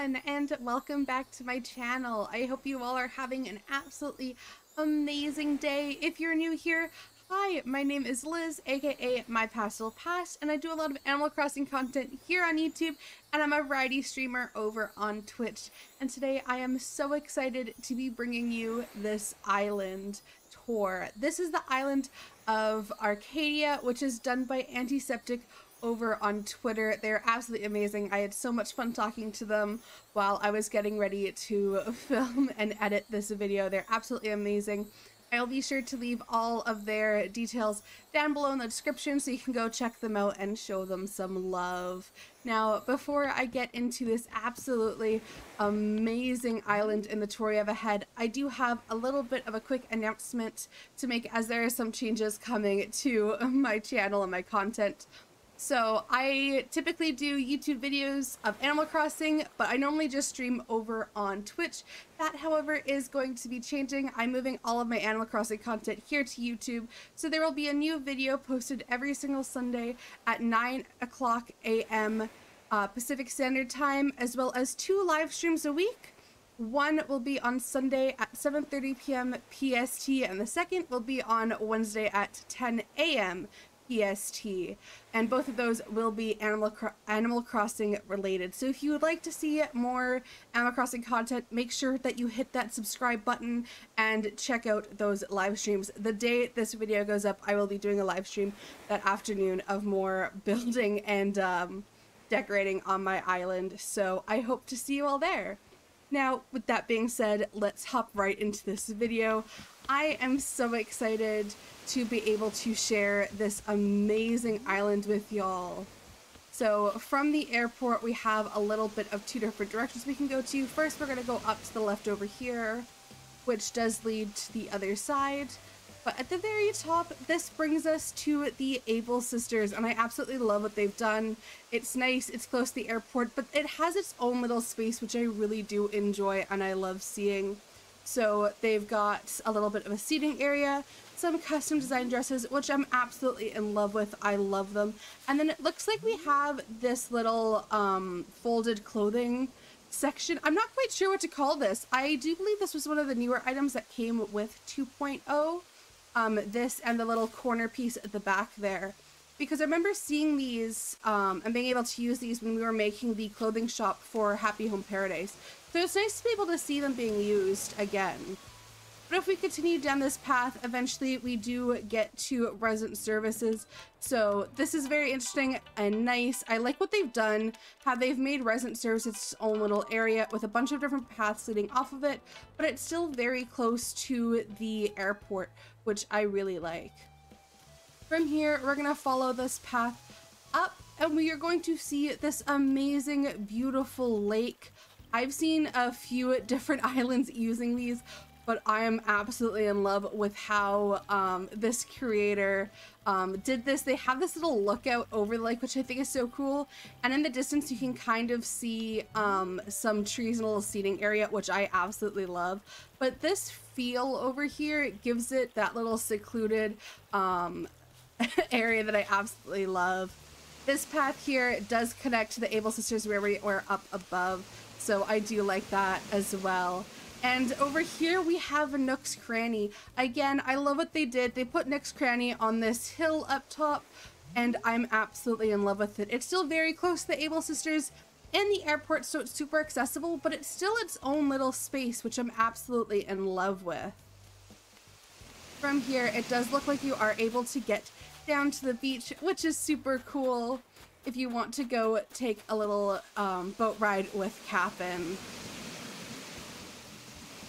everyone, and welcome back to my channel. I hope you all are having an absolutely amazing day. If you're new here, hi, my name is Liz, aka My Pastel Past, and I do a lot of Animal Crossing content here on YouTube, and I'm a variety streamer over on Twitch. And today I am so excited to be bringing you this island tour. This is the island of Arcadia, which is done by Antiseptic over on Twitter. They're absolutely amazing. I had so much fun talking to them while I was getting ready to film and edit this video. They're absolutely amazing. I'll be sure to leave all of their details down below in the description so you can go check them out and show them some love. Now, before I get into this absolutely amazing island in the tour we have ahead, I do have a little bit of a quick announcement to make, as there are some changes coming to my channel and my content. So I typically do YouTube videos of Animal Crossing, but I normally just stream over on Twitch. That, however, is going to be changing. I'm moving all of my Animal Crossing content here to YouTube. So there will be a new video posted every single Sunday at 9 o'clock a.m. Pacific Standard Time, as well as 2 live streams a week. One will be on Sunday at 7:30 p.m. PST, and the second will be on Wednesday at 10 a.m. PST, and both of those will be Animal Crossing related. So if you would like to see more Animal Crossing content, make sure that you hit that subscribe button and check out those live streams. The day this video goes up, I will be doing a live stream that afternoon of more building and decorating on my island, so I hope to see you all there. Now, with that being said, let's hop right into this video. I am so excited to be able to share this amazing island with y'all. So from the airport, we have a little bit of 2 different directions we can go to. First, we're going to go up to the left over here, which does lead to the other side. But at the very top, this brings us to the Able Sisters, and I absolutely love what they've done. It's nice, it's close to the airport, but it has its own little space, which I really do enjoy and I love seeing. So they've got a little bit of a seating area, some custom design dresses, which I'm absolutely in love with. I love them. And then it looks like we have this little folded clothing section. I'm not quite sure what to call this. I do believe this was one of the newer items that came with 2.0. This and the little corner piece at the back there, because I remember seeing these and being able to use these when we were making the clothing shop for Happy Home Paradise. So it's nice to be able to see them being used again. But if we continue down this path, eventually we do get to resident services. So this is very interesting and nice. I like what they've done, how they've made resident services its own little area with a bunch of different paths leading off of it, but it's still very close to the airport, which I really like. From here, we're gonna follow this path up, and we are going to see this amazing, beautiful lake. I've seen a few different islands using these, but I am absolutely in love with how this creator did this. They have this little lookout over the lake, which I think is so cool. And in the distance, you can kind of see some trees and a little seating area, which I absolutely love. But this feel over here, it gives it that little secluded area that I absolutely love. This path here does connect to the Able Sisters where we were up above, so I do like that as well. And over here we have Nook's Cranny. Again, I love what they did. They put Nook's Cranny on this hill up top, and I'm absolutely in love with it. It's still very close to the Able Sisters and the airport, so it's super accessible, but it's still its own little space, which I'm absolutely in love with. From here, it does look like you are able to get down to the beach, which is super cool if you want to go take a little boat ride with Cap'n.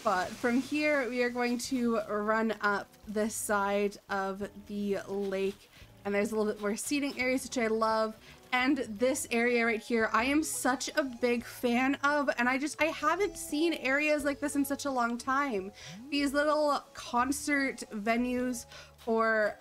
But from here, we are going to run up this side of the lake, and there's a little bit more seating areas, which I love. And this area right here, I am such a big fan of, and I haven't seen areas like this in such a long time. These little concert venues or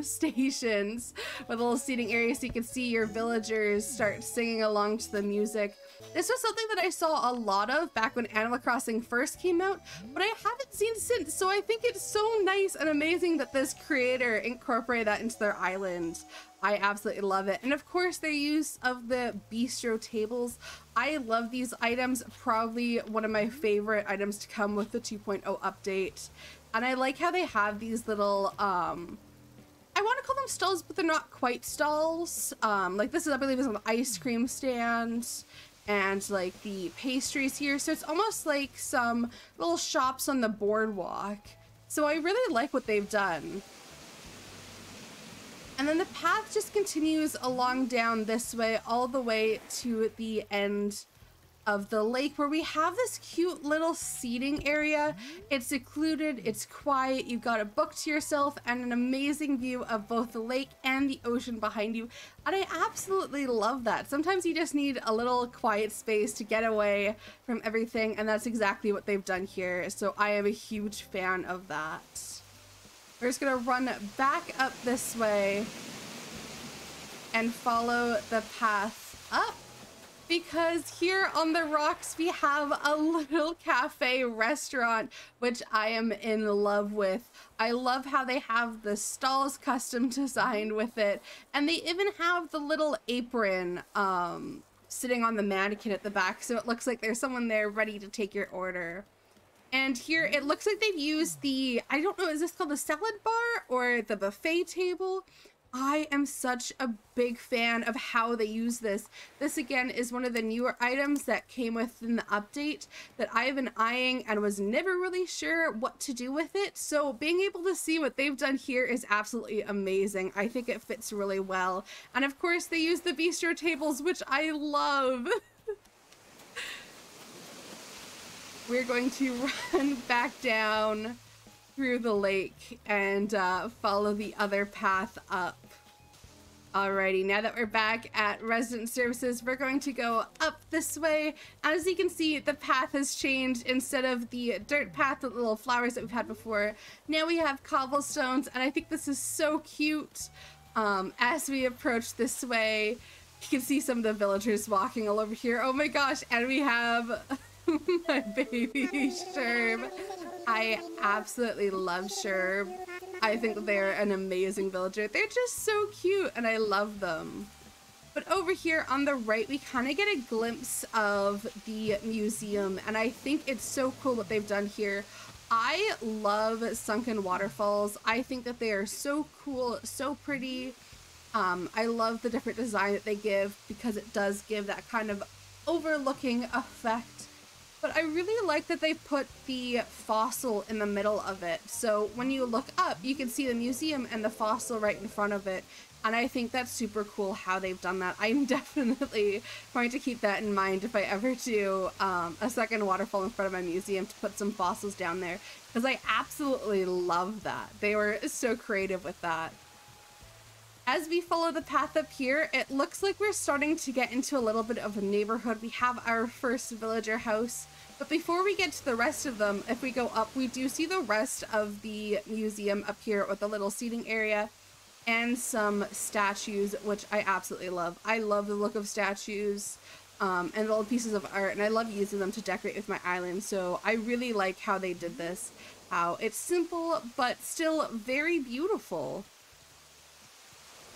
stations with a little seating area so you can see your villagers start singing along to the music. This was something that I saw a lot of back when Animal Crossing first came out, but I haven't seen since, so I think it's so nice and amazing that this creator incorporated that into their island. I absolutely love it. And of course, their use of the bistro tables. I love these items, probably one of my favorite items to come with the 2.0 update. And I like how they have these little, I want to call them stalls, but they're not quite stalls. Like this is, I believe, is an ice cream stand. And like the pastries here, so it's almost like some little shops on the boardwalk. So I really like what they've done. And then the path just continues along down this way all the way to the end of the lake, where we have this cute little seating area. It's secluded, it's quiet, you've got a book to yourself and an amazing view of both the lake and the ocean behind you. And I absolutely love that. Sometimes you just need a little quiet space to get away from everything, and that's exactly what they've done here. So I am a huge fan of that. We're just gonna run back up this way and follow the path up, because here on the rocks we have a little cafe restaurant, which I am in love with. I love how they have the stalls custom designed with it, and they even have the little apron sitting on the mannequin at the back, so it looks like there's someone there ready to take your order. And here it looks like they've used the, I don't know, is this called the salad bar or the buffet table? I am such a big fan of how they use this. This again is one of the newer items that came within the update that I've been eyeing and was never really sure what to do with it. So being able to see what they've done here is absolutely amazing. I think it fits really well. And of course they use the bistro tables, which I love. We're going to run back down through the lake and follow the other path up. Alrighty, now that we're back at resident services, we're going to go up this way. As you can see, the path has changed. Instead of the dirt path with little flowers that we've had before, now we have cobblestones, and I think this is so cute. As we approach this way, you can see some of the villagers walking all over here. Oh my gosh, and we have my baby Sherb. I absolutely love Sherb. I think they're an amazing villager. They're just so cute and I love them. But over here on the right, we kind of get a glimpse of the museum, and I think it's so cool what they've done here. I love sunken waterfalls. I think that they are so cool, so pretty. I love the different design that they give because it does give that kind of overlooking effect. But I really like that they put the fossil in the middle of it. So when you look up, you can see the museum and the fossil right in front of it. And I think that's super cool how they've done that. I'm definitely going to keep that in mind if I ever do a second waterfall in front of my museum, to put some fossils down there, because I absolutely love that. They were so creative with that. As we follow the path up here, it looks like we're starting to get into a little bit of a neighborhood. We have our first villager house, but before we get to the rest of them, if we go up, we do see the rest of the museum up here with a little seating area and some statues, which I absolutely love. I love the look of statues and little pieces of art, and I love using them to decorate with my island. So I really like how they did this, how it's simple, but still very beautiful.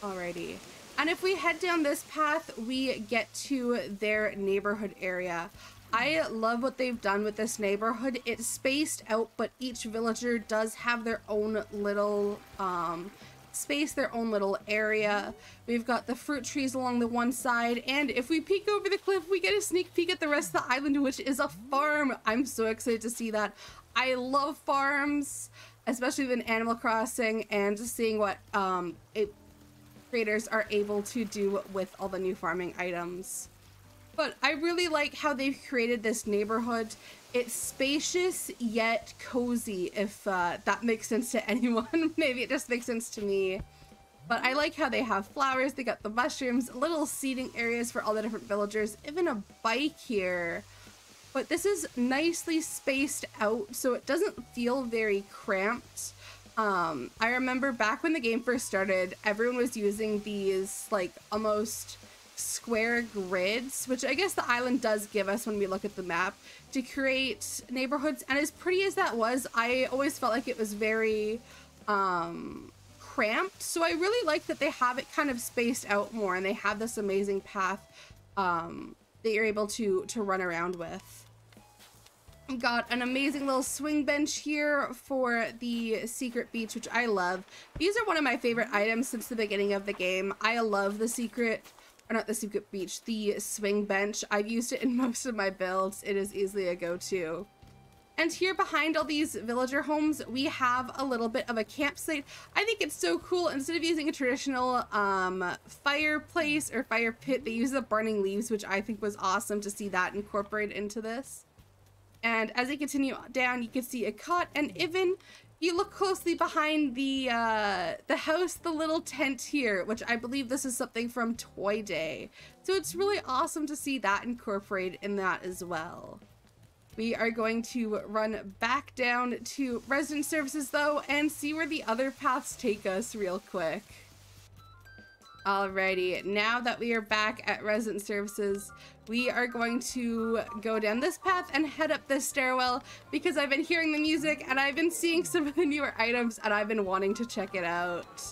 Alrighty, and if we head down this path, we get to their neighborhood area. I love what they've done with this neighborhood. It's spaced out, but each villager does have their own little space, their own little area. We've got the fruit trees along the one side, and if we peek over the cliff, we get a sneak peek at the rest of the island, which is a farm. I'm so excited to see that. I love farms, especially in Animal Crossing, and just seeing what creators are able to do with all the new farming items. But I really like how they've created this neighborhood. It's spacious yet cozy, if that makes sense to anyone. Maybe it just makes sense to me. But I like how they have flowers, they got the mushrooms, little seating areas for all the different villagers, even a bike here. But this is nicely spaced out, so it doesn't feel very cramped. I remember back when the game first started, everyone was using these like almost square grids, which I guess the island does give us when we look at the map, to create neighborhoods. And as pretty as that was, I always felt like it was very cramped. So I really like that they have it kind of spaced out more, and they have this amazing path that you're able to run around with. Got an amazing little swing bench here for the secret beach, which I love. These are one of my favorite items since the beginning of the game. I love the secret, or not the secret beach, the swing bench. I've used it in most of my builds. It is easily a go-to. And here behind all these villager homes, we have a little bit of a campsite. I think it's so cool. Instead of using a traditional fireplace or fire pit, they use the burning leaves, which I think was awesome to see that incorporated into this. And as you continue down, you can see a cot, and even you look closely behind the house, the little tent here, which I believe this is something from Toy Day. So it's really awesome to see that incorporated in that as well. We are going to run back down to resident services though, and see where the other paths take us real quick. Alrighty, now that we are back at resident services, we are going to go down this path and head up this stairwell because I've been hearing the music and I've been seeing some of the newer items and I've been wanting to check it out.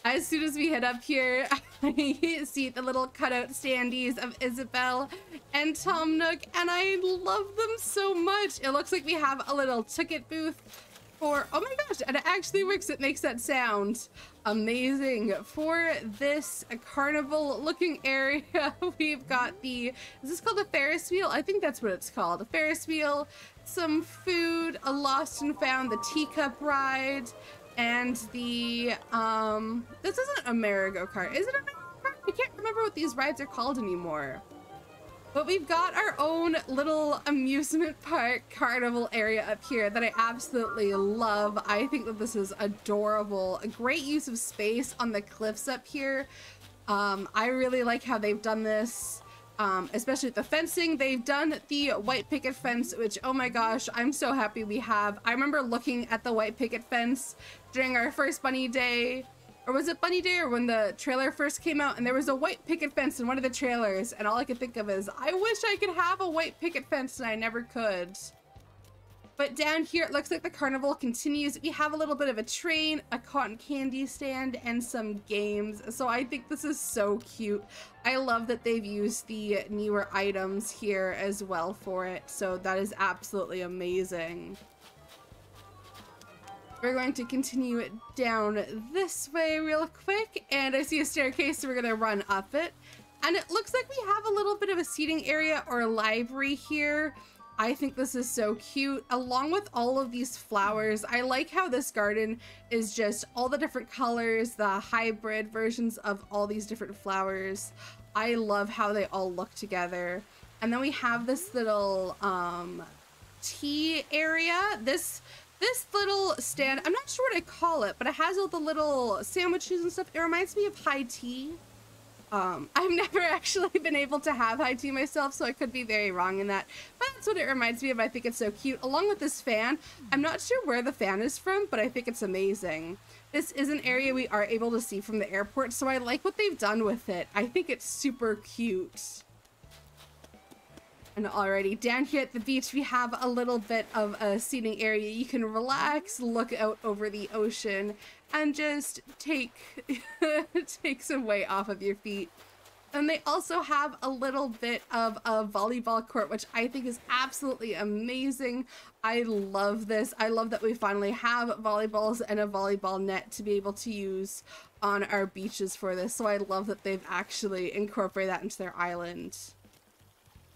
As soon as we head up here, I see the little cutout standees of Isabelle and Tom Nook, and I love them so much. It looks like we have a little ticket booth for, oh my gosh, and it actually works. It makes that sound. Amazing. For this carnival looking area, we've got the, is this called a Ferris wheel? I think that's what it's called. A Ferris wheel, some food, a lost and found, the teacup ride, and the, this isn't a merry-go-kart. Is it a merry-go-kart? I can't remember what these rides are called anymore. But we've got our own little amusement park carnival area up here that I absolutely love. I think that this is adorable. A great use of space on the cliffs up here. I really like how they've done this, especially with the fencing. They've done the white picket fence, which, oh my gosh, I'm so happy we have. I remember looking at the white picket fence during our first bunny day. Or was it Bunny Day or when the trailer first came out, and there was a white picket fence in one of the trailers, and all I could think of is, I wish I could have a white picket fence and I never could. But down here, it looks like the carnival continues. We have a little bit of a train, a cotton candy stand, and some games. So I think this is so cute. I love that they've used the newer items here as well for it. So that is absolutely amazing. We're going to continue down this way real quick, and I see a staircase, so we're gonna run up it. And it looks like we have a little bit of a seating area or a library here. I think this is so cute, along with all of these flowers. I like how this garden is just all the different colors, the hybrid versions of all these different flowers. I love how they all look together. And then we have this little tea area. This little stand, I'm not sure what I call it, but it has all the little sandwiches and stuff. It reminds me of high tea. I've never actually been able to have high tea myself, so I could be very wrong in that. But that's what it reminds me of. I think it's so cute. Along with this fan, I'm not sure where the fan is from, but I think it's amazing. This is an area we are able to see from the airport, so I like what they've done with it. I think it's super cute. And already down here at the beach, we have a little bit of a seating area. You can relax, look out over the ocean, and just take some weight off of your feet. And they also have a little bit of a volleyball court, which I think is absolutely amazing. I love this. I love that we finally have volleyballs and a volleyball net to be able to use on our beaches for this. So I love that they've actually incorporated that into their island.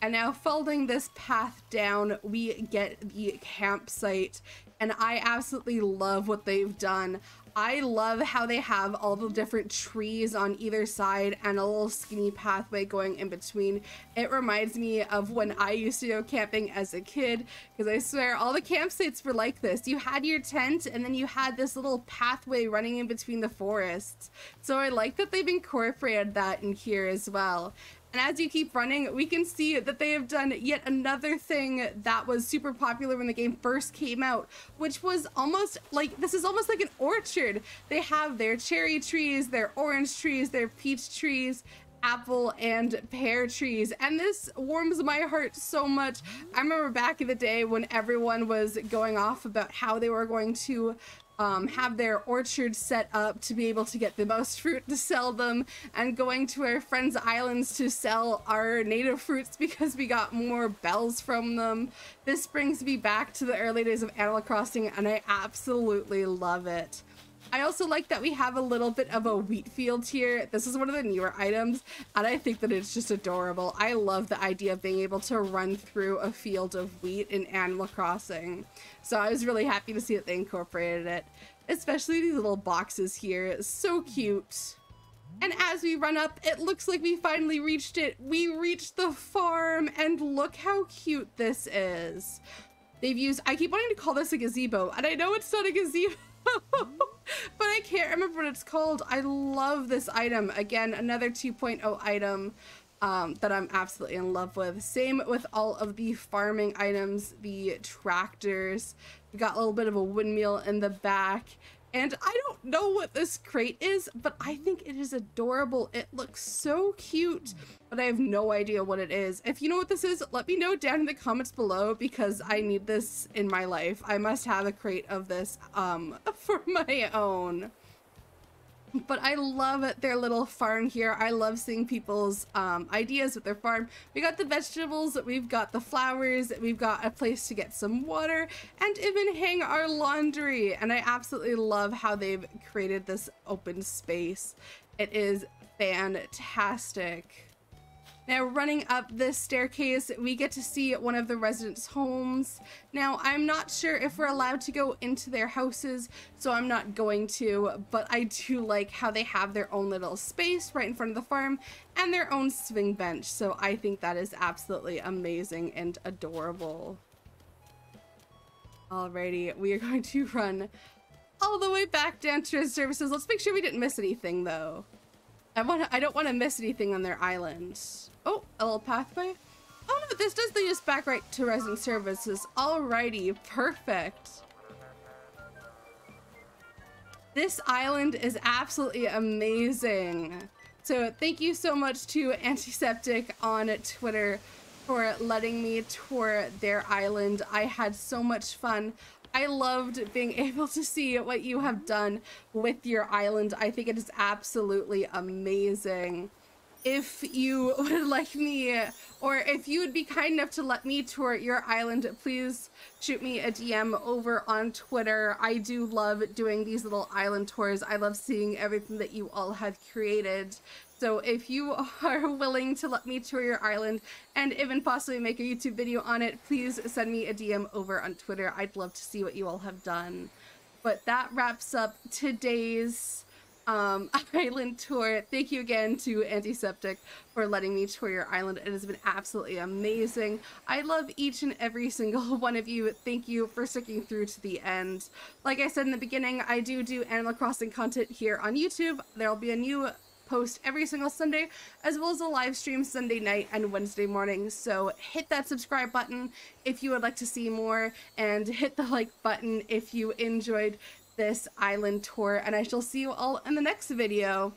And now following this path down, we get the campsite, and I absolutely love what they've done. I love how they have all the different trees on either side and a little skinny pathway going in between. It reminds me of when I used to go camping as a kid, because I swear all the campsites were like this. You had your tent and then you had this little pathway running in between the forests. So I like that they've incorporated that in here as well. And as you keep running, we can see that they have done yet another thing that was super popular when the game first came out, which was almost like, this is almost like an orchard. They have their cherry trees, their orange trees, their peach trees, apple and pear trees, and this warms my heart so much. I remember back in the day when everyone was going off about how they were going to have their orchard set up to be able to get the most fruit to sell them, and going to our friends' islands to sell our native fruits because we got more bells from them. This brings me back to the early days of Animal Crossing, and I absolutely love it. I also like that we have a little bit of a wheat field here. This is one of the newer items, and I think that it's just adorable. I love the idea of being able to run through a field of wheat in Animal Crossing. So I was really happy to see that they incorporated it, especially these little boxes here. It's so cute. And as we run up, it looks like we finally reached it. We reached the farm, and look how cute this is. They've used, I keep wanting to call this a gazebo, and I know it's not a gazebo. But I can't remember what it's called. I love this item. Again, another 2.0 item that I'm absolutely in love with. Same with all of the farming items, the tractors. We got a little bit of a windmill in the back. And I don't know what this crate is, but I think it is adorable. It looks so cute, but I have no idea what it is. If you know what this is, let me know down in the comments below, because I need this in my life. I must have a crate of this for my own. But I love their little farm here. I love seeing people's ideas with their farm. We got the vegetables, we've got the flowers, we've got a place to get some water, and even hang our laundry. And I absolutely love how they've created this open space. It is fantastic. Now, running up this staircase, we get to see one of the residents' homes. Now, I'm not sure if we're allowed to go into their houses, so I'm not going to, but I do like how they have their own little space right in front of the farm and their own swing bench, so I think that is absolutely amazing and adorable. Alrighty, we are going to run all the way back down to our services. Let's make sure we didn't miss anything, though. I don't want to miss anything on their island. Oh, a little pathway. Oh no, this does lead us back right to resident services. Alrighty, perfect. This island is absolutely amazing. So thank you so much to Antiseptic on Twitter for letting me tour their island. I had so much fun. I loved being able to see what you have done with your island. I think it is absolutely amazing. If you would like me, or if you would be kind enough to let me tour your island, please shoot me a DM over on Twitter. I do love doing these little island tours. I love seeing everything that you all have created. So if you are willing to let me tour your island and even possibly make a YouTube video on it, please send me a DM over on Twitter. I'd love to see what you all have done. But that wraps up today's island tour. Thank you again to Antiseptic for letting me tour your island. It has been absolutely amazing. I love each and every single one of you. Thank you for sticking through to the end. Like I said in the beginning, I do Animal Crossing content here on YouTube. There'll be a new post every single Sunday, as well as a live stream Sunday night and Wednesday morning. So hit that subscribe button if you would like to see more, and hit the like button if you enjoyed this island tour, and I shall see you all in the next video.